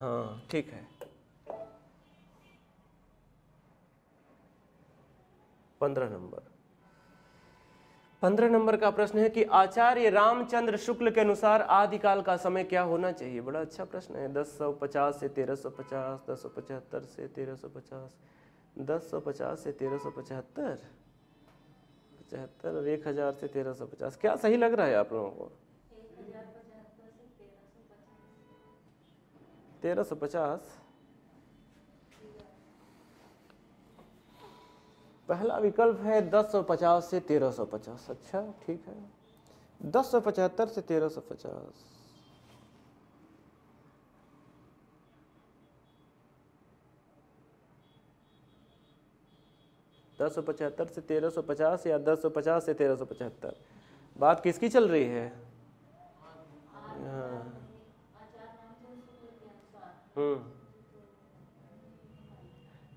हाँ ठीक है। 15 नंबर। 15 नंबर का प्रश्न है कि आचार्य रामचंद्र शुक्ल के अनुसार आदिकाल का समय क्या होना चाहिए। बड़ा अच्छा प्रश्न है। 1050 से 1350, 1075 से 1350, 1050 से 1375, 75 और 1000 से 1350। क्या सही लग रहा है आप लोगों को? 1350। पहला विकल्प है 1050 से 1350। अच्छा ठीक है। 1075 से 1350। 1075 से 1350 या 1050 से 1375, बात किसकी चल रही है?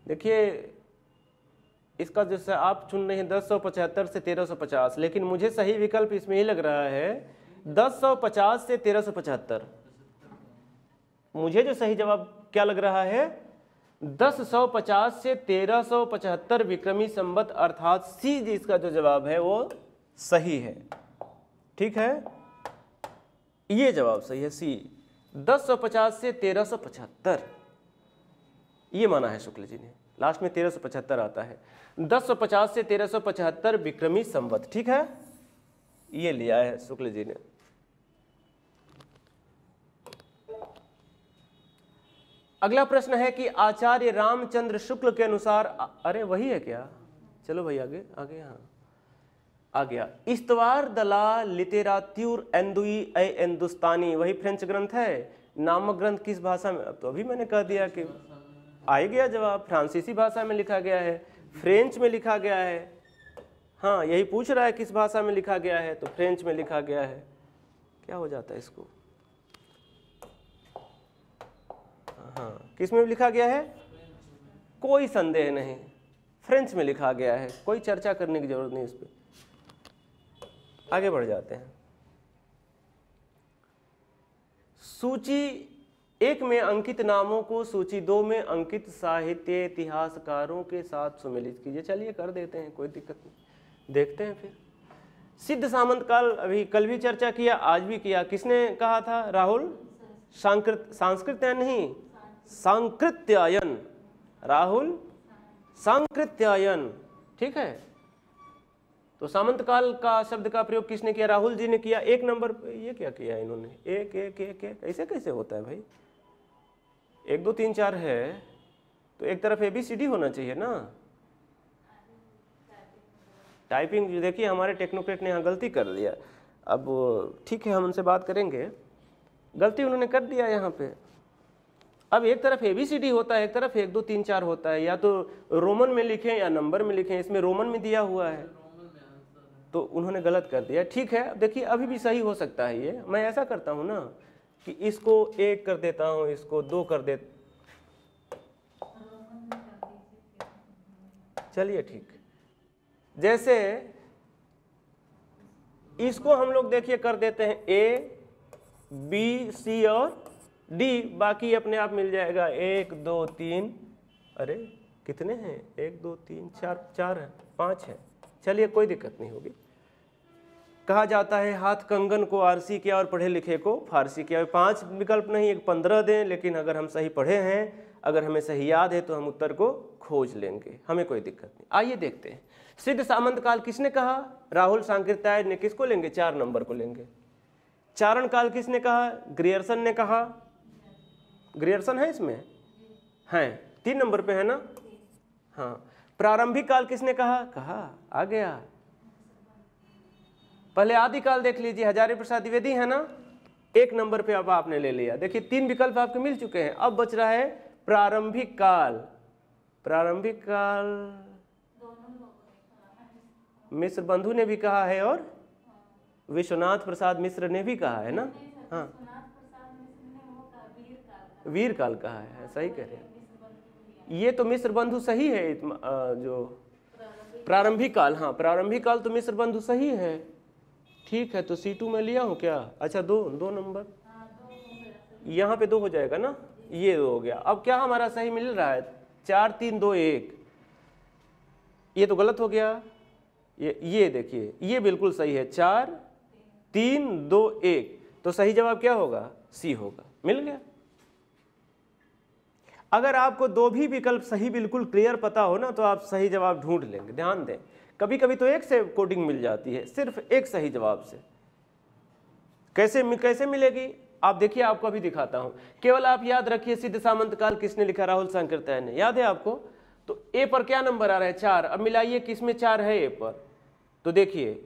देखिए इसका जैसे आप चुन रहे हैं 1075 से 1350, लेकिन मुझे सही विकल्प इसमें ही लग रहा है 1050 से 1375। मुझे जो सही जवाब क्या लग रहा है? 1050 से 1375 विक्रमी संवत अर्थात सी जी इसका जो जवाब है वो सही है। ठीक है, ये जवाब सही है सी। 1050 से 1375 ये माना है शुक्ल जी ने। लास्ट में 1375 आता है। 1050 से 1375 विक्रमी संवत। ठीक है, ये लिया है शुक्ल जी ने। अगला प्रश्न है कि आचार्य रामचंद्र शुक्ल के अनुसार, अरे वही है क्या? चलो भाई आगे आगे। हाँ आ गया। इस्तवार दला लिटेरात्यूर एंदुई ए हिंदुस्तानी, वही फ्रेंच ग्रंथ है। नामक ग्रंथ किस भाषा में? अब तो अभी मैंने कह दिया कि आ ही गया जवाब। फ्रांसीसी भाषा में लिखा गया है, फ्रेंच में लिखा गया है। हाँ यही पूछ रहा है किस भाषा में लिखा गया है, तो फ्रेंच में लिखा गया है। क्या हो जाता है इसको? हाँ किस में लिखा गया है? कोई संदेह नहीं, फ्रेंच में लिखा गया है। कोई चर्चा करने की जरूरत नहीं इस पर। आगे बढ़ जाते हैं। सूची 1 में अंकित नामों को सूची 2 में अंकित साहित्य इतिहासकारों के साथ सुमेलित कीजिए। चलिए कर देते हैं, कोई दिक्कत नहीं, देखते हैं फिर। सिद्ध सामंत काल अभी कल भी चर्चा किया, आज भी किया। किसने कहा था? राहुल सांस्कृत्यायन नहीं, सांकृत्यायन। राहुल सांकृत्यायन। ठीक है, तो सामंत काल का शब्द का प्रयोग किसने किया? राहुल जी ने किया। 1 नंबर पे ये क्या किया इन्होंने? एक एक एक एक ऐसे कैसे होता है भाई? 1 2 3 4 है तो एक तरफ ABCD होना चाहिए ना। टाइपिंग देखिए हमारे टेक्नोक्रेट ने यहाँ गलती कर दिया। अब ठीक है, हम उनसे बात करेंगे। गलती उन्होंने कर दिया यहाँ पे। अब एक तरफ ABCD होता है, एक तरफ 1 2 3 4 होता है। या तो रोमन में लिखें या नंबर में लिखें। इसमें रोमन में दिया हुआ है तो उन्होंने गलत कर दिया। ठीक है, देखिए अभी भी सही हो सकता है ये। मैं ऐसा करता हूँ ना कि इसको 1 कर देता हूँ, इसको 2 कर दे। चलिए ठीक, जैसे इसको हम लोग देखिए कर देते हैं A B C और D, बाकी अपने आप मिल जाएगा। 1 2 3, अरे कितने हैं? 1 2 3 4, 4 है, 5 है। चलिए कोई दिक्कत नहीं होगी। कहा जाता है हाथ कंगन को आरसी किया और पढ़े लिखे को फारसी किया। 5 विकल्प नहीं, एक 15 दें, लेकिन अगर हम सही पढ़े हैं, अगर हमें सही याद है तो हम उत्तर को खोज लेंगे, हमें कोई दिक्कत नहीं। आइए देखते हैं। सिद्ध सामंत काल किसने कहा? राहुल सांकृत्यायन ने। किसको लेंगे? 4 नंबर को लेंगे। चारण काल किसने कहा? ग्रियर्सन ने कहा। ग्रियर्सन है इसमें? है, 3 नंबर पे है ना। हाँ, प्रारंभिक काल किसने कहा? आ गया। पहले आदिकाल देख लीजिए, हजारी प्रसाद द्विवेदी है ना। 1 नंबर पे अब आपने ले लिया। देखिए 3 विकल्प आपके मिल चुके हैं। अब बच रहा है प्रारंभिक काल। प्रारंभिक काल मिश्र बंधु ने भी कहा है और विश्वनाथ प्रसाद मिश्र ने भी कहा है ना। हाँ, वीर काल कहा है, सही कह रहे हैं। ये तो मिश्र बंधु सही है। जो प्रारंभिक काल, हाँ प्रारंभिक काल तो मिश्र बंधु सही है। ठीक है, तो C2 में लिया हूँ क्या? अच्छा 2 नंबर यहाँ पे 2 हो जाएगा ना। ये हो गया। अब क्या हमारा सही मिल रहा है? 4 3 2 1, ये तो गलत हो गया। ये देखिए ये बिल्कुल सही है, 4 3 2 1, तो सही जवाब क्या होगा? सी होगा। मिल गया। अगर आपको दो भी विकल्प सही बिल्कुल क्लियर पता हो ना तो आप सही जवाब ढूंढ लेंगे। ध्यान दें, कभी कभी तो एक से कोडिंग मिल जाती है, सिर्फ एक सही जवाब से। कैसे मिलेगी आप देखिए, आपको अभी दिखाता हूं। केवल आप याद रखिए सिद्ध सामंतकाल किसने लिखा? राहुल सांकृत्यायन ने। याद है आपको? तो ए पर क्या नंबर आ रहा है? 4। अब मिलाइए किसमें 4 है ए पर, तो देखिए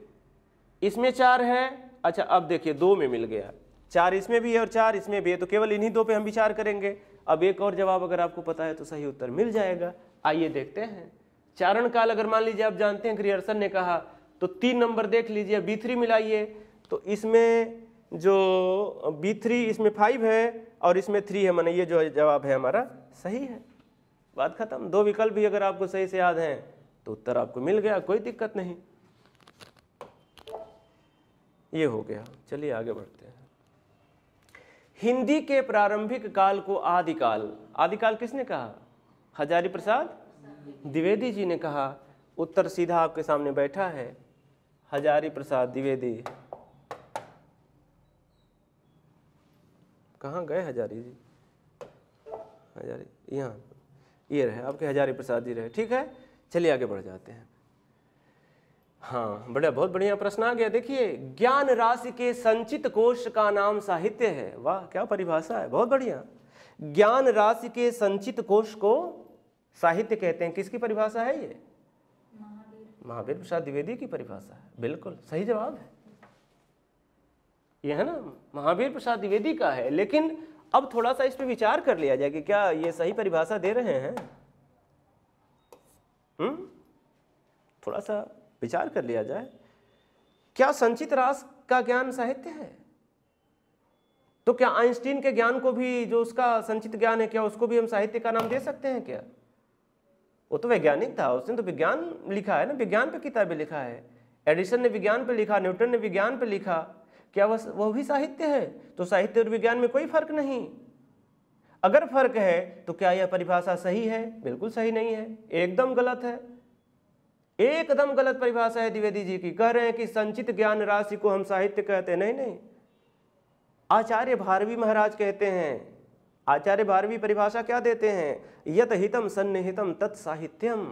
इसमें 4 है। अच्छा अब देखिए 2 में मिल गया, 4 इसमें भी है और 4 इसमें भी है, तो केवल इन्हीं 2 पे हम विचार करेंगे। अब एक और जवाब अगर आपको पता है तो सही उत्तर मिल जाएगा। आइए देखते हैं। चारण काल अगर मान लीजिए आप जानते हैं ग्रियर्सन ने कहा, तो 3 नंबर देख लीजिए। B3 मिलाइए, तो इसमें जो B3 इसमें 5 है और इसमें 3 है, माने ये जो जवाब है हमारा सही है। बात खत्म। 2 विकल्प भी अगर आपको सही से याद हैं तो उत्तर आपको मिल गया, कोई दिक्कत नहीं। ये हो गया। चलिए आगे बढ़ते हैं। हिंदी के प्रारंभिक काल को आदिकाल, आदिकाल किसने कहा? हजारी प्रसाद द्विवेदी जी ने कहा। उत्तर सीधा आपके सामने बैठा है, हजारी प्रसाद द्विवेदी। कहाँ गए हजारी जी? हजारी यहाँ, ये रहे आपके हजारी प्रसाद जी रहे। ठीक है, चलिए आगे बढ़ जाते हैं। हाँ बढ़िया, बहुत बढ़िया प्रश्न आ गया। देखिए, ज्ञान राशि के संचित कोश का नाम साहित्य है। वाह क्या परिभाषा है, बहुत बढ़िया। ज्ञान राशि के संचित कोश को साहित्य कहते हैं। किसकी परिभाषा है ये? महावीर प्रसाद द्विवेदी की परिभाषा है। बिल्कुल सही जवाब है ये, है ना, महावीर प्रसाद द्विवेदी का है। लेकिन अब थोड़ा सा इस पे विचार कर लिया जाए कि क्या ये सही परिभाषा दे रहे हैं। थोड़ा सा विचार कर लिया जाए, क्या संचित राशि का ज्ञान साहित्य है? तो क्या आइंस्टीन के ज्ञान को भी, जो उसका संचित ज्ञान है, क्या उसको भी हम साहित्य का नाम दे सकते हैं क्या? वो तो वैज्ञानिक था, उसने तो विज्ञान लिखा है ना, विज्ञान पे किताबें लिखा है। एडिसन ने विज्ञान पे लिखा, न्यूटन ने विज्ञान पे लिखा, क्या वह भी साहित्य है? तो साहित्य और विज्ञान में कोई फर्क नहीं। अगर फर्क है तो क्या यह परिभाषा सही है? बिल्कुल सही नहीं है, एकदम गलत है, एकदम गलत परिभाषा है द्विवेदी जी की। कह रहे हैं कि संचित ज्ञान राशि को हम साहित्य कहते हैं। नहीं नहीं, आचार्य भारवी महाराज कहते हैं। आचार्य भारवी परिभाषा क्या देते हैं? यत हितम सन्निहितम तत्साहित्यम।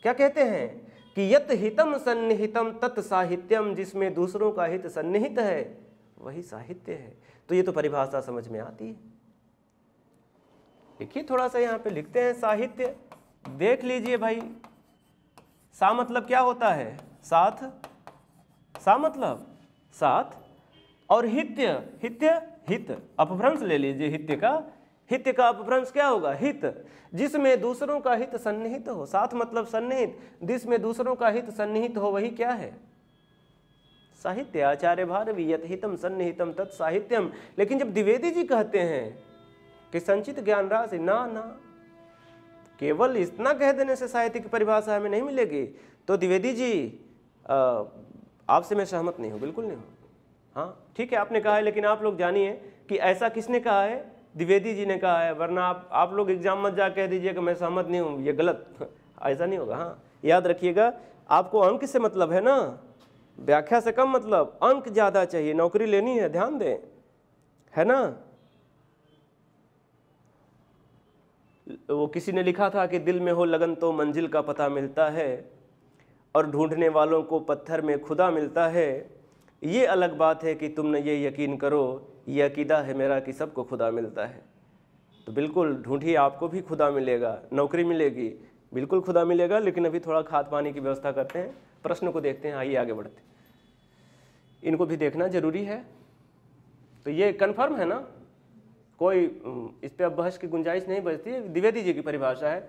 क्या कहते हैं? कि यत हितम सन्निहितम तत्साहित्यम, जिसमें दूसरों का हित सन्निहित है वही साहित्य है। तो ये तो परिभाषा समझ में आती है। देखिए थोड़ा सा यहाँ पे लिखते हैं साहित्य, देख लीजिए भाई। सा मतलब क्या होता है? साथ। सा मतलब साथ। और हित्य, हित्य हित, अपभ्रंश ले लीजिए हित्य का। हित्य का अपभ्रंश क्या होगा? हित, जिसमें दूसरों का हित सन्निहित हो। साथ मतलब सन्निहित, जिसमें दूसरों का हित सन्निहित हो वही क्या है? साहित्य। आचार्य भारवी यत हितम सन्निहितम तत्साहित्यम। लेकिन जब द्विवेदी जी कहते हैं कि संचित ज्ञान राशि, ना ना, केवल इतना कह देने से साहित्य की परिभाषा हमें नहीं मिलेगी। तो द्विवेदी जी आपसे मैं सहमत नहीं हूँ, बिल्कुल नहीं हूँ। हाँ ठीक है, आपने कहा है, लेकिन आप लोग जानिए कि ऐसा किसने कहा है? द्विवेदी जी ने कहा है। वरना आप लोग एग्जाम मत जा कह दीजिए कि मैं सहमत नहीं हूँ, ये गलत। ऐसा नहीं होगा। हाँ याद रखिएगा, आपको अंक से मतलब है ना, व्याख्या से कम मतलब। अंक ज़्यादा चाहिए, नौकरी लेनी है, ध्यान दें, है ना। वो किसी ने लिखा था कि दिल में हो लगन तो मंजिल का पता मिलता है, और ढूंढने वालों को पत्थर में खुदा मिलता है। ये अलग बात है कि तुम न ये यकीन करो, ये अकीदा है मेरा कि सबको खुदा मिलता है। तो बिल्कुल ढूंढिए, आपको भी खुदा मिलेगा, नौकरी मिलेगी, बिल्कुल खुदा मिलेगा। लेकिन अभी थोड़ा खाद पानी की व्यवस्था करते हैं, प्रश्न को देखते हैं। आइए आगे बढ़ते हैं, इनको भी देखना जरूरी है। तो ये कन्फर्म है ना, कोई इस पर अब बहस की गुंजाइश नहीं बचती है। द्विवेदी जी की परिभाषा है,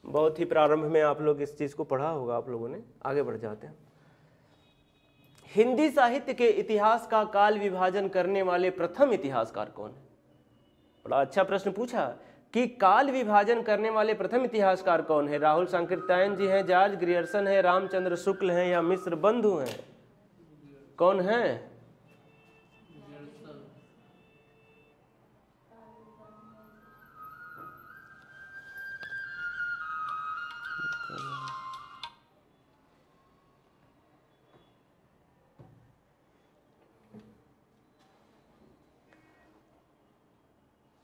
बहुत ही प्रारंभ में आप लोग इस चीज़ को पढ़ा होगा आप लोगों ने। आगे बढ़ जाते हैं। हिंदी साहित्य के इतिहास का काल विभाजन करने वाले प्रथम इतिहासकार कौन है? बड़ा अच्छा प्रश्न पूछा कि काल विभाजन करने वाले प्रथम इतिहासकार कौन है? राहुल सांकृत्यायन जी हैं, जॉर्ज ग्रियर्सन है, रामचंद्र शुक्ल हैं, या मिश्र बंधु हैं? कौन है?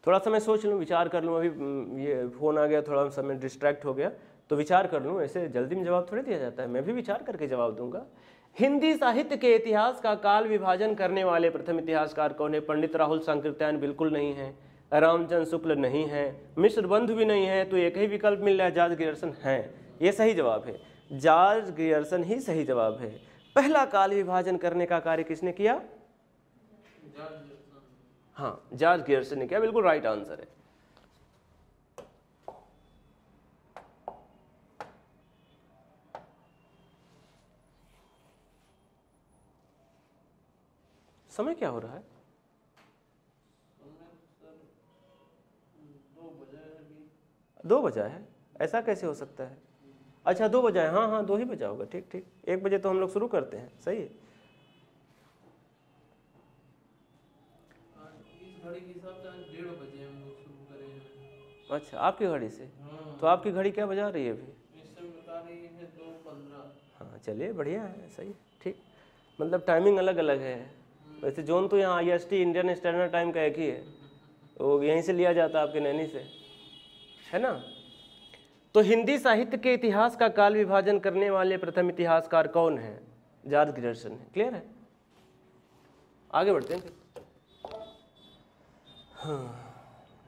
थोड़ा सा मैं सोच लूँ, विचार कर लूँ। अभी ये फ़ोन आ गया, थोड़ा सा मैं डिस्ट्रैक्ट हो गया, तो विचार कर लूँ। ऐसे जल्दी में जवाब थोड़ी दिया जाता है, मैं भी विचार करके जवाब दूंगा। हिंदी साहित्य के इतिहास का काल विभाजन करने वाले प्रथम इतिहासकार कौन है? पंडित राहुल सांकृत्यायन बिल्कुल नहीं है, रामचंद्र शुक्ल नहीं है, मिश्र बंधु भी नहीं है, तो एक ही विकल्प मिल रहा है, जॉर्ज ग्रियर्सन है। ये सही जवाब है, जॉर्ज ग्रियर्सन ही सही जवाब है। पहला काल विभाजन करने का कार्य किसने किया? हाँ, जॉर्ज ग्रियर्सन ने किया, बिल्कुल राइट आंसर है। समय क्या हो रहा है? 2 बजा है? ऐसा कैसे हो सकता है? अच्छा 2 बजा है, हाँ हाँ 2 ही बजा होगा, ठीक ठीक। 1 बजे तो हम लोग शुरू करते हैं, सही है। इस घड़ी के हिसाब से 1:30 बजे हम लोग शुरू करें। अच्छा, आपकी घड़ी से? तो आपकी घड़ी क्या बजा रही है अभी? इस समय बता रही है 2:15। हाँ चलिए, बढ़िया है, सही, ठीक। मतलब टाइमिंग अलग अलग है। वैसे जोन तो यहाँ IST इंडियन स्टैंडर्ड टाइम का एक ही है, वो यहीं से लिया जाता है आपके नैनी से, है ना। तो हिंदी साहित्य के इतिहास का काल विभाजन करने वाले प्रथम इतिहासकार कौन है? जॉर्ज ग्रियर्सन है। क्लियर है? आगे बढ़ते हैं फिर। हाँ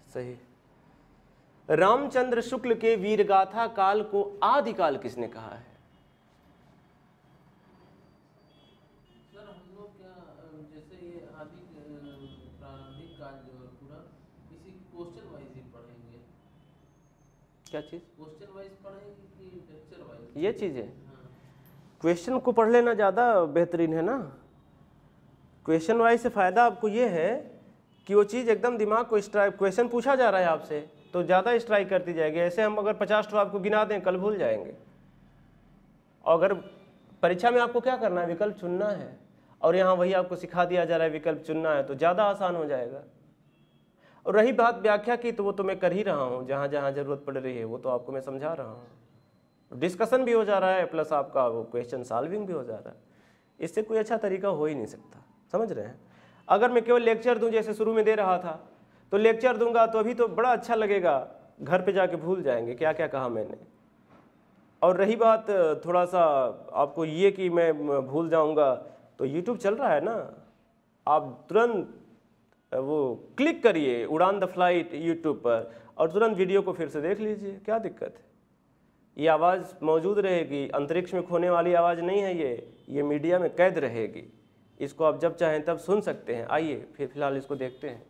सही। रामचंद्र शुक्ल के वीरगाथा काल को आदिकाल किसने कहा है? सर हम लोग क्या जैसे ये आदि प्रारंभिक काल जो है पूरा इसी क्वेश्चन वाइज ही पढ़ेंगे। क्या चीज? क्वेश्चन वाइज पढ़ेंगे कि लेक्चर वाइज? ये चीज है, हाँ। क्वेश्चन को पढ़ लेना ज़्यादा बेहतरीन है ना। क्वेश्चन वाइज से फ़ायदा आपको ये है कि वो चीज़ एकदम दिमाग को स्ट्राइक, क्वेश्चन पूछा जा रहा है आपसे तो ज़्यादा स्ट्राइक करती जाएगी। ऐसे हम अगर 50 आपको गिना दें, कल भूल जाएंगे। और अगर परीक्षा में आपको क्या करना है? विकल्प चुनना है, और यहाँ वही आपको सिखा दिया जा रहा है विकल्प चुनना है, तो ज़्यादा आसान हो जाएगा। और रही बात व्याख्या की, तो वो तो मैं कर ही रहा हूँ, जहाँ जहाँ ज़रूरत पड़ रही है वो तो आपको मैं समझा रहा हूँ। डिस्कशन भी हो जा रहा है, प्लस आपका वो क्वेश्चन सॉल्विंग भी हो जा रहा है। इससे कोई अच्छा तरीका हो ही नहीं सकता, समझ रहे हैं। अगर मैं केवल लेक्चर दूं, जैसे शुरू में दे रहा था, तो लेक्चर दूंगा तो अभी तो बड़ा अच्छा लगेगा, घर पे जाके भूल जाएंगे क्या क्या कहा मैंने। और रही बात थोड़ा सा आपको ये कि मैं भूल जाऊंगा, तो यूट्यूब चल रहा है ना, आप तुरंत वो क्लिक करिए उड़ान द फ्लाइट यूट्यूब पर, और तुरंत वीडियो को फिर से देख लीजिए, क्या दिक्कत है। ये आवाज़ मौजूद रहेगी, अंतरिक्ष में खोने वाली आवाज़ नहीं है ये मीडिया में कैद रहेगी। इसको आप जब चाहें तब सुन सकते हैं। आइए फिर फिलहाल इसको देखते हैं।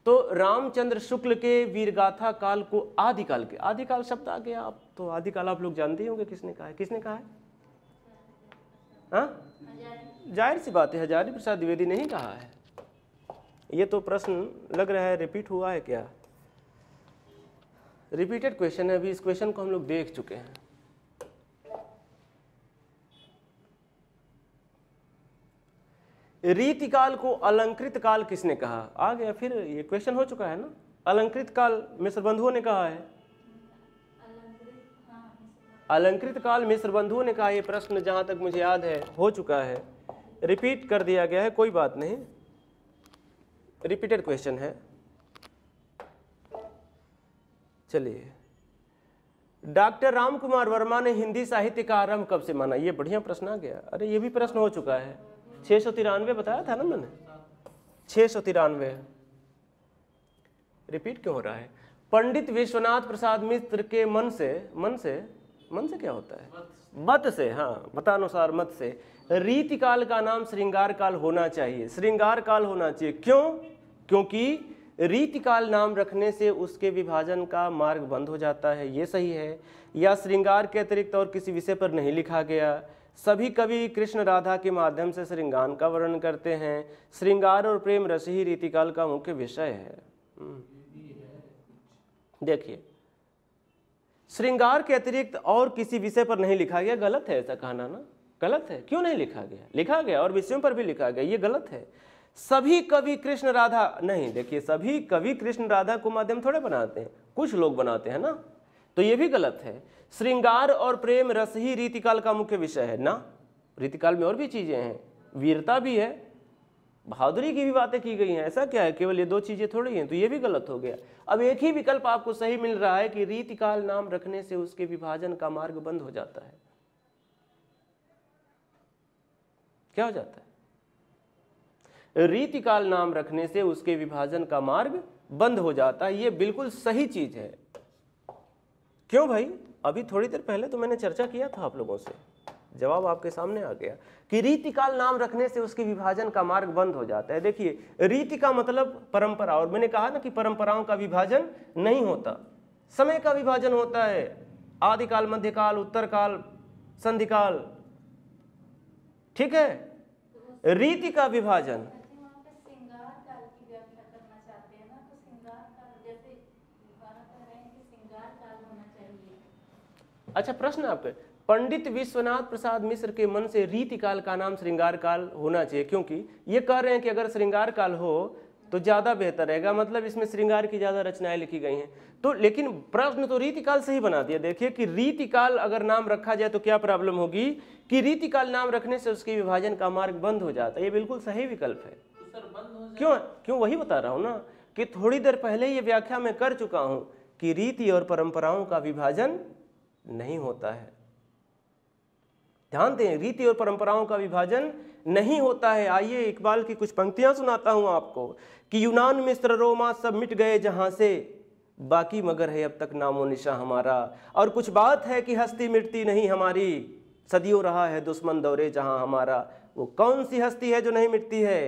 तो रामचंद्र शुक्ल के वीरगाथा काल को आदिकाल के, आदिकाल शब्द आ गया, आप तो आदिकाल आप लोग जानते ही होंगे किसने कहा है। किसने कहा है? हाँ, जाहिर सी बात है, हजारी प्रसाद द्विवेदी ने ही कहा है। ये तो प्रश्न लग रहा है रिपीट हुआ है क्या? रिपीटेड क्वेश्चन है। अभी इस क्वेश्चन को हम लोग देख चुके हैं। रीतिकाल को अलंकृत काल किसने कहा? आ गया, फिर ये क्वेश्चन हो चुका है ना। अलंकृत काल मिश्र बंधुओं ने कहा है। अलंकृत काल मिश्र बंधुओं ने कहा। ये प्रश्न जहां तक मुझे याद है हो चुका है, रिपीट कर दिया गया है, कोई बात नहीं, रिपीटेड क्वेश्चन है। चलिए, डॉक्टर रामकुमार वर्मा ने हिंदी साहित्य का आरंभ कब से माना? ये बढ़िया प्रश्न आ गया। अरे ये भी प्रश्न हो चुका है, 693 बताया था ना मैंने, 693। रिपीट क्यों हो रहा है? पंडित विश्वनाथ प्रसाद मिश्र के मन से क्या होता है? मत से, हाँ, मतानुसार मत से रीति काल का नाम श्रृंगार काल होना चाहिए, श्रृंगार काल होना चाहिए। क्यों? क्योंकि रीति काल नाम रखने से उसके विभाजन का मार्ग बंद हो जाता है, ये सही है। या श्रृंगार के अतिरिक्त और किसी विषय पर नहीं लिखा गया। सभी कवि कृष्ण राधा के माध्यम से श्रृंगार का वर्णन करते हैं। श्रृंगार और प्रेम रस ही रीतिकाल का मुख्य विषय है। देखिए, श्रृंगार के अतिरिक्त और किसी विषय पर नहीं लिखा गया, गलत है ऐसा कहना ना, गलत है। क्यों नहीं लिखा गया? लिखा गया, और विषयों पर भी लिखा गया, ये गलत है। सभी कवि कृष्ण राधा नहीं, देखिए सभी कवि कृष्ण राधा को माध्यम थोड़े बनाते हैं, कुछ लोग बनाते हैं ना, तो ये भी गलत है। श्रृंगार और प्रेम रस ही रीतिकाल का मुख्य विषय है ना। रीतिकाल में और भी चीजें हैं, वीरता भी है, बहादुरी की भी बातें की गई हैं। ऐसा क्या है, केवल ये दो चीजें थोड़ी हैं, तो ये भी गलत हो गया। अब एक ही विकल्प आपको सही मिल रहा है कि रीतिकाल नाम रखने से उसके विभाजन का मार्ग बंद हो जाता है। क्या हो जाता है? रीतिकाल नाम रखने से उसके विभाजन का मार्ग बंद हो जाता है। ये बिल्कुल सही चीज है। क्यों भाई? अभी थोड़ी देर पहले तो मैंने चर्चा किया था आप लोगों से, जवाब आपके सामने आ गया कि रीतिकाल नाम रखने से उसके विभाजन का मार्ग बंद हो जाता है। देखिए, रीति का मतलब परंपरा, और मैंने कहा ना कि परंपराओं का विभाजन नहीं होता, समय का विभाजन होता है। आदिकाल, मध्यकाल, उत्तरकाल, संधिकाल, ठीक है। रीति का विभाजन, अच्छा प्रश्न आपका, पंडित विश्वनाथ प्रसाद मिश्र के मन से रीतिकाल का नाम श्रृंगार काल होना चाहिए, क्योंकि ये कह रहे हैं कि अगर श्रृंगार काल हो तो ज्यादा बेहतर रहेगा, मतलब इसमें श्रृंगार की ज्यादा रचनाएं लिखी गई हैं। तो लेकिन प्रश्न तो रीतिकाल से ही बना दिया। देखिए कि रीतिकाल अगर नाम रखा जाए तो क्या प्रॉब्लम होगी कि रीतिकाल नाम रखने से उसके विभाजन का मार्ग बंद हो जाता है। ये बिल्कुल सही विकल्प है। क्यों वही बता रहा हूं ना कि थोड़ी देर पहले ये व्याख्या मैं कर चुका हूं कि रीति और परंपराओं का विभाजन नहीं होता है। ध्यान दें, रीति और परंपराओं का विभाजन नहीं होता है। आइए इकबाल की कुछ पंक्तियां सुनाता हूं आपको कि यूनान, मिस्र, रोमा सब मिट गए जहां से, बाकी मगर है अब तक नामो निशा हमारा। और कुछ बात है कि हस्ती मिटती नहीं हमारी, सदियों रहा है दुश्मन दौरे जहां हमारा। वो कौन सी हस्ती है जो नहीं मिटती है?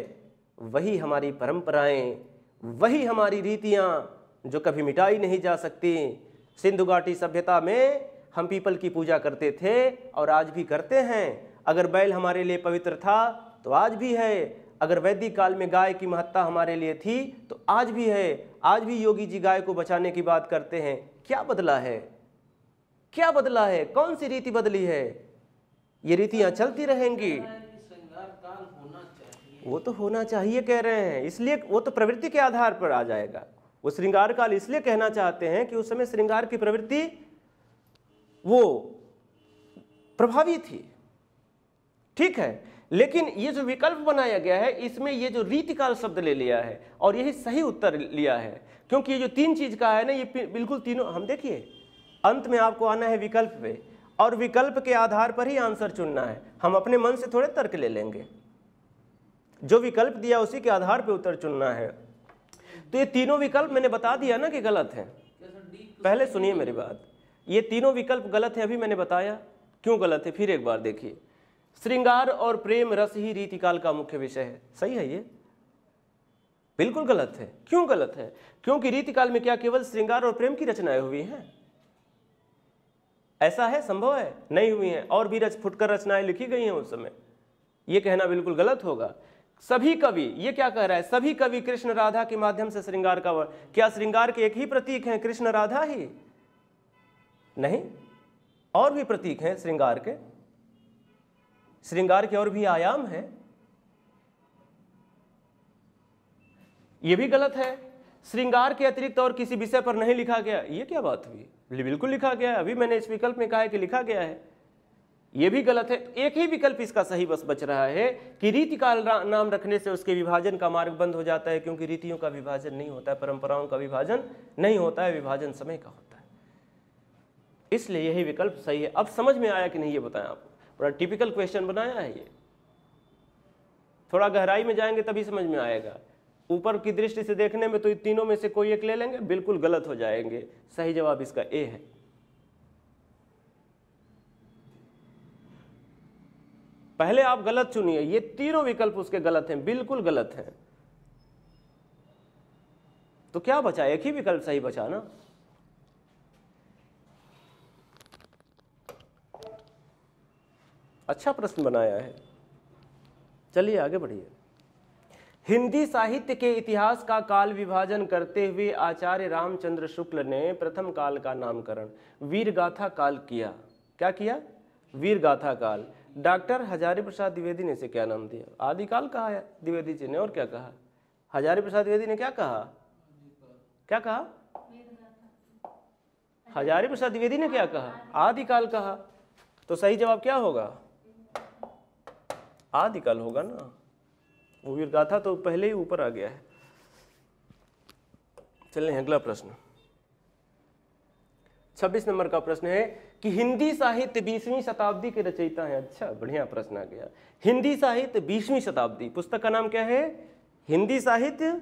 वही हमारी परंपराएं, वही हमारी रीतियां जो कभी मिटाई नहीं जा सकती। सिंधु घाटी सभ्यता में हम पीपल की पूजा करते थे और आज भी करते हैं। अगर बैल हमारे लिए पवित्र था तो आज भी है। अगर वैदिक काल में गाय की महत्ता हमारे लिए थी तो आज भी है। आज भी योगी जी गाय को बचाने की बात करते हैं। क्या बदला है? क्या बदला है? कौन सी रीति बदली है? ये रीतियां चलती रहेंगी। वो तो होना चाहिए कह रहे हैं, इसलिए वो तो प्रवृत्ति के आधार पर आ जाएगा। वो श्रृंगार काल इसलिए कहना चाहते हैं कि उस समय श्रृंगार की प्रवृत्ति वो प्रभावी थी, ठीक है। लेकिन ये जो विकल्प बनाया गया है इसमें ये जो रीतिकाल शब्द ले लिया है और यही सही उत्तर लिया है, क्योंकि ये जो तीन चीज का है ना, ये बिल्कुल तीनों, हम देखिए अंत में आपको आना है विकल्प पे और विकल्प के आधार पर ही आंसर चुनना है। हम अपने मन से थोड़े तर्क ले लेंगे, जो विकल्प दिया उसी के आधार पर उत्तर चुनना है। तो ये तीनों विकल्प मैंने बता दिया ना कि गलत है। पहले सुनिए मेरी बात, ये तीनों विकल्प गलत है, अभी मैंने बताया क्यों गलत है। फिर एक बार देखिए, श्रृंगार और प्रेम रस ही रीतिकाल का मुख्य विषय है। सही है? ये बिल्कुल गलत है। क्यों गलत है? क्योंकि रीतिकाल में क्या केवल श्रृंगार और प्रेम की रचनाएं हुई हैं? ऐसा है? संभव है? नहीं हुई हैं, और भी फुटकर रचनाएं लिखी गई हैं उस समय। ये कहना बिल्कुल गलत होगा। सभी कवि, ये क्या कह रहा है, सभी कवि कृष्ण राधा के माध्यम से श्रृंगार का, क्या श्रृंगार के एक ही प्रतीक हैं कृष्ण राधा ही? नहीं, और भी प्रतीक हैं श्रृंगार के। श्रृंगार के और भी आयाम हैं। यह भी गलत है। श्रृंगार के अतिरिक्त और किसी विषय पर नहीं लिखा गया, यह क्या बात हुई? बिल्कुल लिखा गया है। अभी मैंने इस विकल्प में कहा है कि लिखा गया है, यह भी गलत है। एक ही विकल्प इसका सही बस बच रहा है कि रीतिकाल नाम रखने से उसके विभाजन का मार्ग बंद हो जाता है, क्योंकि रीतियों का विभाजन नहीं होता है, परंपराओं का विभाजन नहीं होता है, विभाजन समय का होता है। इसलिए यही विकल्प सही है। अब समझ में आया कि नहीं ये बताएं आपको? बड़ा टिपिकल क्वेश्चन बनाया है ये। थोड़ा गहराई में जाएंगे तभी समझ में आएगा। ऊपर की दृष्टि से देखने में तो तीनों में से कोई एक ले लेंगे, बिल्कुल गलत हो जाएंगे। सही जवाब इसका ए है। पहले आप गलत चुनिए, ये तीनों विकल्प उसके गलत हैं, बिल्कुल गलत हैं। तो क्या बचा? एक ही विकल्प सही बचा ना। अच्छा प्रश्न बनाया है। चलिए आगे बढ़िए। हिंदी साहित्य के इतिहास का काल विभाजन करते हुए आचार्य रामचंद्र शुक्ल ने प्रथम काल का नामकरण वीर गाथा काल किया। क्या किया? वीर गाथा काल। डॉक्टर हजारी प्रसाद द्विवेदी ने इसे क्या नाम दिया? आदिकाल कहा है द्विवेदी जी ने। और क्या कहा? हजारी प्रसाद द्विवेदी ने क्या कहा? क्या कहा? हजारी प्रसाद द्विवेदी ने क्या कहा? आदिकाल कहा। तो सही जवाब क्या होगा? आदिकाल होगा ना। वो वीर गाथा तो पहले ही ऊपर आ गया है। चलें अगला प्रश्न, 26 नंबर का प्रश्न है कि हिंदी साहित्य 20वीं शताब्दी के रचयिता हैं। अच्छा, बढ़िया प्रश्न आ गया। हिंदी साहित्य 20वीं शताब्दी, पुस्तक का नाम क्या है? हिंदी साहित्य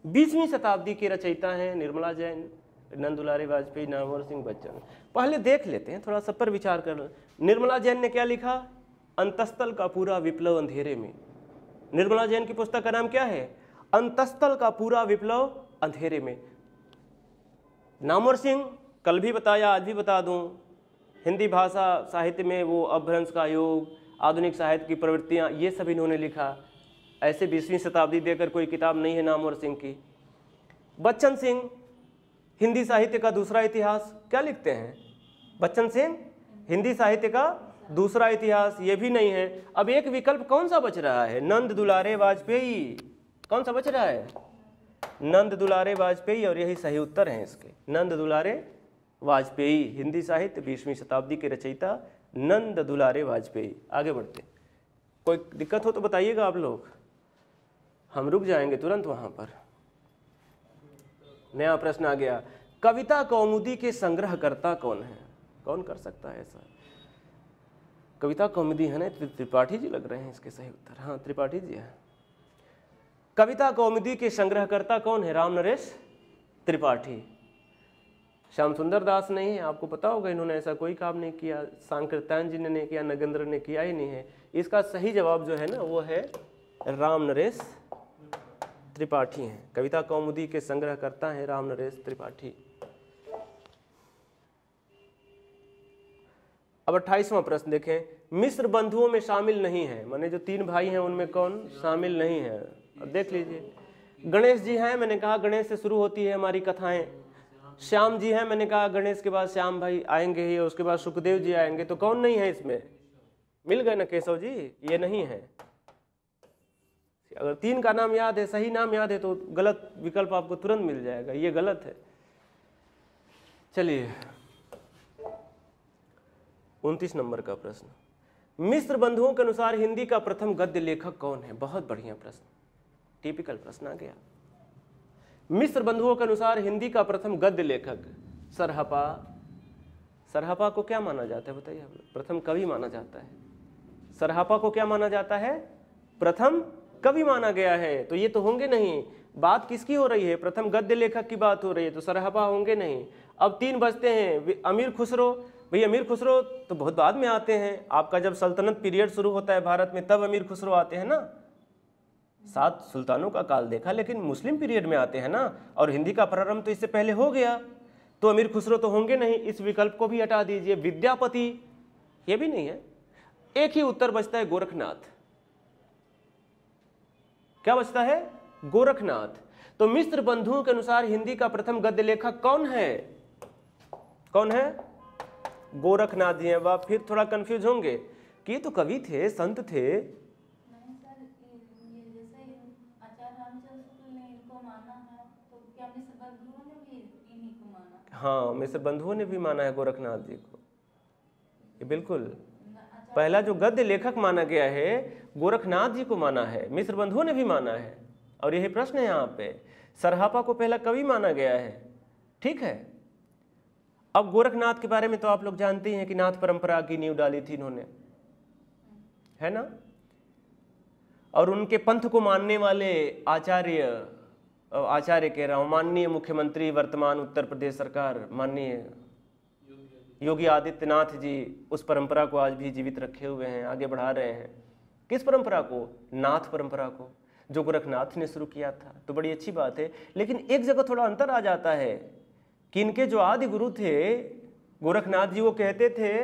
20वीं शताब्दी के रचयिता हैं निर्मला जैन, नंद दुलारे वाजपेयी, नामवर सिंह बच्चन। पहले देख लेते हैं, थोड़ा सब पर विचार कर। निर्मला जैन ने क्या लिखा? अंतस्थल का पूरा विप्लव अंधेरे में। निर्मला जैन की पुस्तक का नाम क्या है? अंतस्थल का पूरा विप्लव अंधेरे में। नामवर सिंह, कल भी बताया आज भी बता दूं, हिंदी भाषा साहित्य में वो अपभ्रंश का योग, आधुनिक साहित्य की प्रवृत्तियां, ये सब इन्होंने लिखा। ऐसे 20वीं शताब्दी देकर कोई किताब नहीं है नामवर सिंह की। बच्चन सिंह, हिंदी साहित्य का दूसरा इतिहास, क्या लिखते हैं? बच्चन सिंह, हिंदी साहित्य का दूसरा इतिहास, ये भी नहीं है। अब एक विकल्प कौन सा बच रहा है? नंद दुलारे वाजपेयी। कौन सा बच रहा है? नंद दुलारे वाजपेयी, और यही सही उत्तर है इसके, नंद दुलारे वाजपेयी। हिंदी साहित्य 20वीं शताब्दी के रचयिता नंद दुलारे वाजपेयी। आगे बढ़ते, कोई दिक्कत हो तो बताइएगा आप लोग, हम रुक जाएंगे तुरंत वहां पर। नया प्रश्न आ गया, कविता कौमुदी के संग्रहकर्ता कौन है? कौन कर सकता है ऐसा? कविता कौमुदी है ना, त्रिपाठी जी लग रहे हैं इसके सही उत्तर। हाँ, त्रिपाठी जी हैं। कविता कौमुदी के संग्रहकर्ता कौन है? राम नरेश त्रिपाठी। श्याम सुंदर दास नहीं है, आपको पता होगा, इन्होंने ऐसा कोई काम नहीं किया। सांकृत्यायन जी ने नहीं किया, नगेंद्र ने किया ही नहीं है। इसका सही जवाब जो है ना, वो है राम नरेश त्रिपाठी हैं। कविता कौमुदी के संग्रहकर्ता हैं राम नरेश त्रिपाठी। अब 28वां प्रश्न देखें, मिस्र बंधुओं में शामिल नहीं है, माने जो 3 भाई हैं उनमें कौन शामिल नहीं है? अब देख लीजिए, गणेश जी हैं, मैंने कहा गणेश से शुरू होती है हमारी कथाएं। श्याम जी हैं, मैंने कहा गणेश के बाद श्याम भाई आएंगे ही, उसके बाद सुखदेव जी आएंगे। तो कौन नहीं है इसमें? मिल गए ना केशव जी, ये नहीं है। अगर 3 का नाम याद है, सही नाम याद है, तो गलत विकल्प आपको तुरंत मिल जाएगा, ये गलत है। चलिए 29 नंबर का प्रश्न, मिस्र बंधुओं के अनुसार हिंदी का प्रथम गद्य लेखक कौन है? बहुत बढ़िया प्रश्न, टिपिकल प्रश्न आ गया। मिस्र बंधुओं के अनुसार हिंदी का प्रथम गद्य लेखक सरहपा। सरहपा को क्या माना जाता है बताइए? प्रथम कवि माना जाता है। सरहपा को क्या माना जाता है? प्रथम कवि माना गया है। तो ये तो होंगे नहीं। बात किसकी हो रही है? प्रथम गद्य लेखक की बात हो रही है, तो सरहपा होंगे नहीं। अब 3 बचते हैं। अमीर खुसरो, भाई अमीर खुसरो तो बहुत बाद में आते हैं। आपका जब सल्तनत पीरियड शुरू होता है भारत में, तब अमीर खुसरो आते हैं ना। 7 सुल्तानों का काल देखा, लेकिन मुस्लिम पीरियड में आते हैं ना, और हिंदी का प्रारंभ तो इससे पहले हो गया। तो अमीर खुसरो तो होंगे नहीं, इस विकल्प को भी हटा दीजिए। विद्यापति, ये भी नहीं है। एक ही उत्तर बचता है, गोरखनाथ। क्या बचता है? गोरखनाथ। तो मिस्र बंधुओं के अनुसार हिंदी का प्रथम गद्य लेखक कौन है? कौन है? गोरखनाथ जी हैं। अब आप फिर थोड़ा कंफ्यूज होंगे कि ये तो कवि थे, संत थे। हाँ, मिस्र बंधुओं ने भी माना है गोरखनाथ जी को, ये बिल्कुल। पहला जो गद्य लेखक माना गया है गोरखनाथ जी को माना है, मिस्र बंधुओं ने भी माना है। और यही प्रश्न है यहाँ पे, सरहपा को पहला कवि माना गया है, ठीक है। अब गोरखनाथ के बारे में तो आप लोग जानते ही हैं कि नाथ परंपरा की नींव डाली थी इन्होंने, है ना। और उनके पंथ को मानने वाले आचार्य कह रहा हूँ, माननीय मुख्यमंत्री वर्तमान उत्तर प्रदेश सरकार, माननीय योगी आदित्यनाथ जी उस परंपरा को आज भी जीवित रखे हुए हैं, आगे बढ़ा रहे हैं। किस परंपरा को? नाथ परंपरा को, जो गोरखनाथ ने शुरू किया था। तो बड़ी अच्छी बात है। लेकिन एक जगह थोड़ा अंतर आ जाता है कि इनके जो आदि गुरु थे गोरखनाथ जी, वो कहते थे,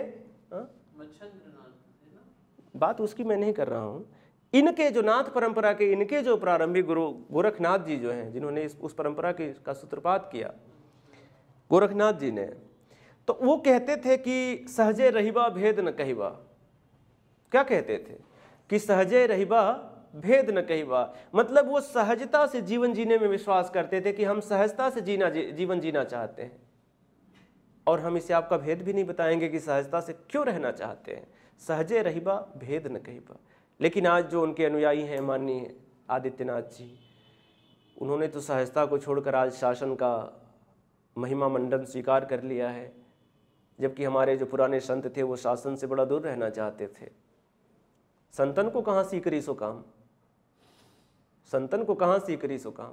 बात उसकी मैं नहीं कर रहा हूँ, इनके जो नाथ परंपरा के इनके जो प्रारंभिक गुरु गोरखनाथ जी जो हैं, जिन्होंने उस परंपरा का सूत्रपात किया गोरखनाथ जी ने, तो वो कहते थे कि सहजे रहिबा भेद न कहिबा। क्या कहते थे? कि सहजे रहिबा भेद न कहिबा, मतलब वो सहजता से जीवन जीने में विश्वास करते थे कि हम सहजता से जीवन जीना चाहते हैं, और हम इसे आपका भेद भी नहीं बताएंगे कि सहजता से क्यों रहना चाहते हैं। सहजे रहिबा भेद न कहिबा। लेकिन आज जो उनके अनुयायी हैं, माननीय आदित्यनाथ जी, उन्होंने तो सहजता को छोड़कर आज शासन का महिमा मंडन स्वीकार कर लिया है, जबकि हमारे जो पुराने संत थे वो शासन से बड़ा दूर रहना चाहते थे। संतन को कहाँ सीकरी सो काम, संतन को कहाँ सीकरी सो काम।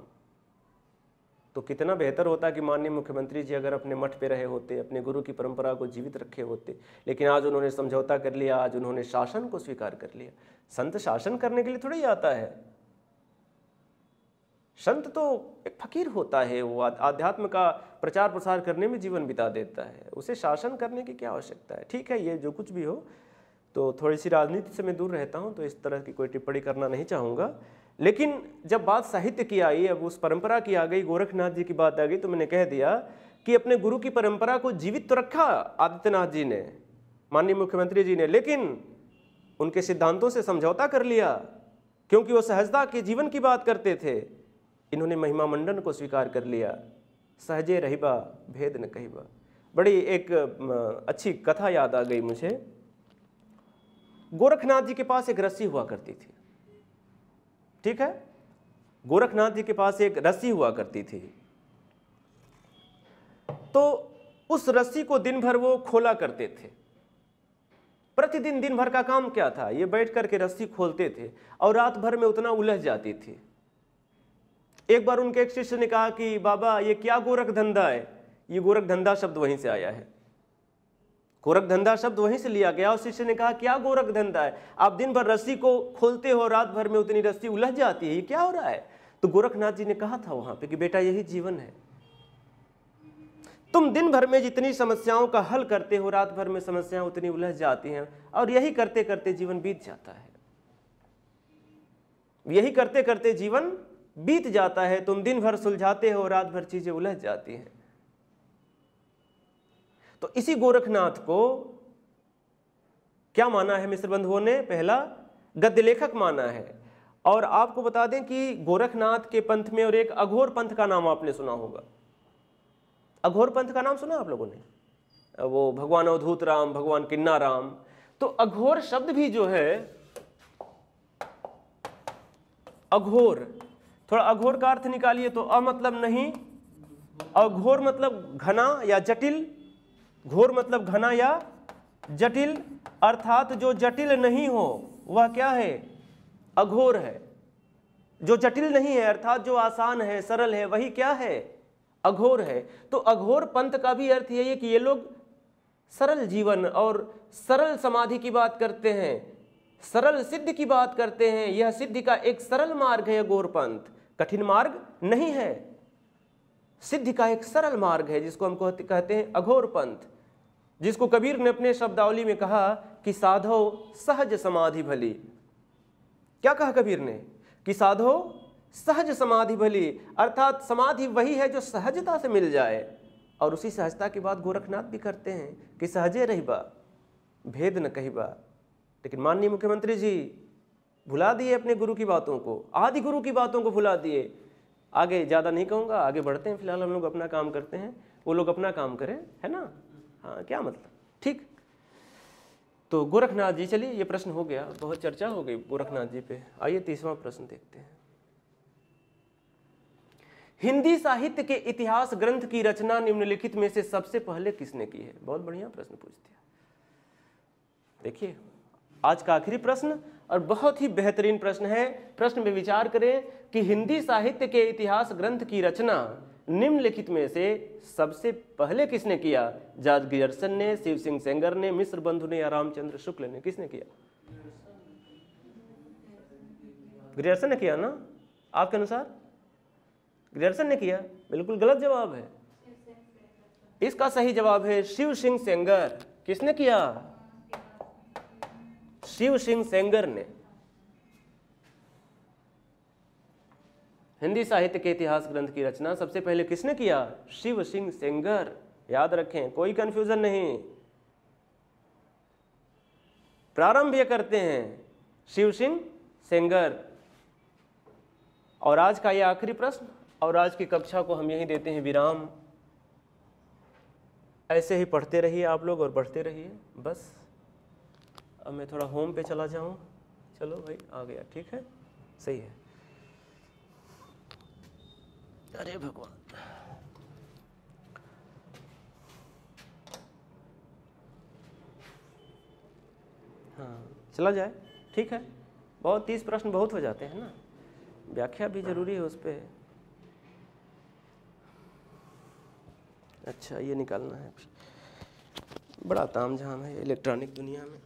तो कितना बेहतर होता कि माननीय मुख्यमंत्री जी अगर अपने मठ पे रहे होते, अपने गुरु की परंपरा को जीवित रखे होते, लेकिन आज उन्होंने समझौता कर लिया, आज उन्होंने शासन को स्वीकार कर लिया। संत शासन करने के लिए थोड़ी आता है, संत तो एक फकीर होता है, वो आध्यात्म का प्रचार प्रसार करने में जीवन बिता देता है, उसे शासन करने की क्या आवश्यकता है। ठीक है, ये जो कुछ भी हो, तो थोड़ी सी राजनीति से मैं दूर रहता हूँ, तो इस तरह की कोई टिप्पणी करना नहीं चाहूँगा। लेकिन जब बात साहित्य की आई, अब उस परंपरा की आ गई, गोरखनाथ जी की बात आ गई, तो मैंने कह दिया कि अपने गुरु की परंपरा को जीवित तो रखा आदित्यनाथ जी ने, माननीय मुख्यमंत्री जी ने, लेकिन उनके सिद्धांतों से समझौता कर लिया, क्योंकि वो सहजता के जीवन की बात करते थे। इन्होंने महिमा मंडन को स्वीकार कर लिया। सहजे रहिबा भेद न कहिबा। बड़ी एक अच्छी कथा याद आ गई मुझे। गोरखनाथ जी के पास एक रस्सी हुआ करती थी, ठीक है, गोरखनाथ जी के पास एक रस्सी हुआ करती थी। तो उस रस्सी को दिन भर वो खोला करते थे। प्रतिदिन दिन भर का काम क्या था, ये बैठ करके रस्सी खोलते थे और रात भर में उतना उलझ जाती थी। एक बार उनके एक शिष्य ने कहा कि बाबा ये क्या गोरख धंधा है। ये गोरख धंधा शब्द वहीं से आया है, गोरख धंधा शब्द वहीं से लिया गया। और शिष्य ने कहा क्या गोरख धंधा है, आप दिन भर रस्सी को खोलते हो, रात भर में उतनी रस्सी उलझ जाती है, ये क्या हो रहा है। तो गोरखनाथ जी ने कहा था वहां पे कि बेटा यही जीवन है, तुम दिन भर में जितनी समस्याओं का हल करते हो, रात भर में समस्याएं उतनी उलझ जाती हैं, और यही करते करते जीवन बीत जाता है, यही करते करते जीवन बीत जाता है। तुम दिन भर सुलझाते हो, रात भर चीजें उलझ जाती हैं। तो इसी गोरखनाथ को क्या माना है मिश्र बंधुओं ने, पहला गद्य लेखक माना है। और आपको बता दें कि गोरखनाथ के पंथ में और एक अघोर पंथ का नाम आपने सुना होगा। अघोर पंथ का नाम सुना आप लोगों ने, वो भगवान अवधूत राम, भगवान किन्ना राम। तो अघोर शब्द भी जो है, अघोर, थोड़ा अघोर का अर्थ निकालिए तो अ मतलब नहीं, अघोर मतलब घना या जटिल, घोर मतलब घना या जटिल, अर्थात जो जटिल नहीं हो वह क्या है, अघोर है। जो जटिल नहीं है अर्थात जो आसान है, सरल है, वही क्या है, अघोर है। तो अघोर पंथ का भी अर्थ यही है कि ये लोग सरल जीवन और सरल समाधि की बात करते हैं, सरल सिद्धि की बात करते हैं। यह सिद्धि का एक सरल मार्ग है अघोर पंथ, कठिन मार्ग नहीं है, सिद्धि का एक सरल मार्ग है, जिसको हम कहते हैं अघोर पंथ। जिसको कबीर ने अपने शब्दावली में कहा कि साधो सहज समाधि भली। क्या कहा कबीर ने कि साधो सहज समाधि भली, अर्थात समाधि वही है जो सहजता से मिल जाए। और उसी सहजता की बात गोरखनाथ भी करते हैं कि सहजे रहिबा भेद न कहिबा। लेकिन माननीय मुख्यमंत्री जी भुला दिए अपने गुरु की बातों को, आदि गुरु की बातों को भुला दिए। आगे ज़्यादा नहीं कहूँगा, आगे बढ़ते हैं, फिलहाल हम लोग अपना काम करते हैं, वो लोग अपना काम करें, है ना। हाँ, क्या मतलब, ठीक। तो गोरखनाथ जी, चलिए ये प्रश्न हो गया, बहुत चर्चा हो गई गोरखनाथ जी पे। आइए तीसरा प्रश्न देखते हैं। हिंदी साहित्य के इतिहास ग्रंथ की रचना निम्नलिखित में से सबसे पहले किसने की है। बहुत बढ़िया प्रश्न पूछ दिया। देखिए आज का आखिरी प्रश्न और बहुत ही बेहतरीन प्रश्न है। प्रश्न में विचार करें कि हिंदी साहित्य के इतिहास ग्रंथ की रचना निम्नलिखित में से सबसे पहले किसने किया। जॉर्ज ग्रियर्सन ने, शिव सिंह सेंगर ने, मिश्र बंधु ने या रामचंद्र शुक्ल ने, किसने किया। ग्रियर्सन ने किया ना, आपके अनुसार ग्रियर्सन ने किया। बिल्कुल गलत जवाब है, इसका सही जवाब है शिव सिंह सेंगर। किसने किया, शिव सिंह सेंगर ने। हिंदी साहित्य के इतिहास ग्रंथ की रचना सबसे पहले किसने किया, शिव सिंह सेंगर। याद रखें, कोई कंफ्यूजन नहीं। प्रारंभ ये करते हैं शिव सिंह सेंगर। और आज का यह आखिरी प्रश्न और आज की कक्षा को हम यही देते हैं विराम। ऐसे ही पढ़ते रहिए आप लोग और बढ़ते रहिए बस। अब मैं थोड़ा होम पे चला जाऊं। चलो भाई, आ गया, ठीक है, सही है। अरे भगवान, हाँ चला जाए, ठीक है। बहुत 30 प्रश्न बहुत हो जाते हैं ना, व्याख्या भी जरूरी है उस पर। अच्छा ये निकालना है, बड़ा तामझाम है इलेक्ट्रॉनिक दुनिया में।